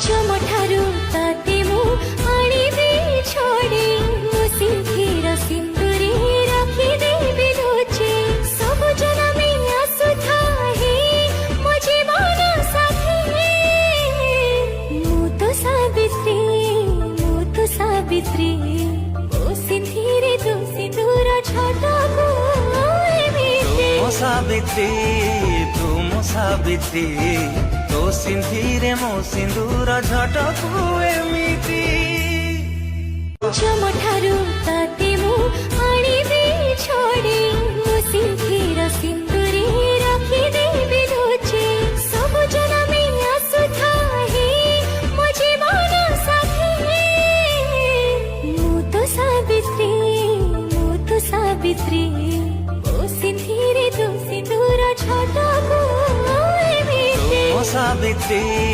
जमठारु ताते मु आनिबे छोडी मु सिंदूर सिंदूरी राखी देबे लुचे सब जनमे आसुथा हे मो जीवन साथी मु तो सावित्री ओ सिंदूरे तू सिंदूर छटाको सावित्री तो सिंधीरे मो सिंदूर झटकू एमिति जमठारु ताते मु आनिबे छोडी मु सिंदूर सिंदूरी राखी देबे लुचे सब जनमे आसुथा हे मो जीवन साथी मु तो सावित्री ओ सिंधीरे तू सिंदूर छटाको सावित्री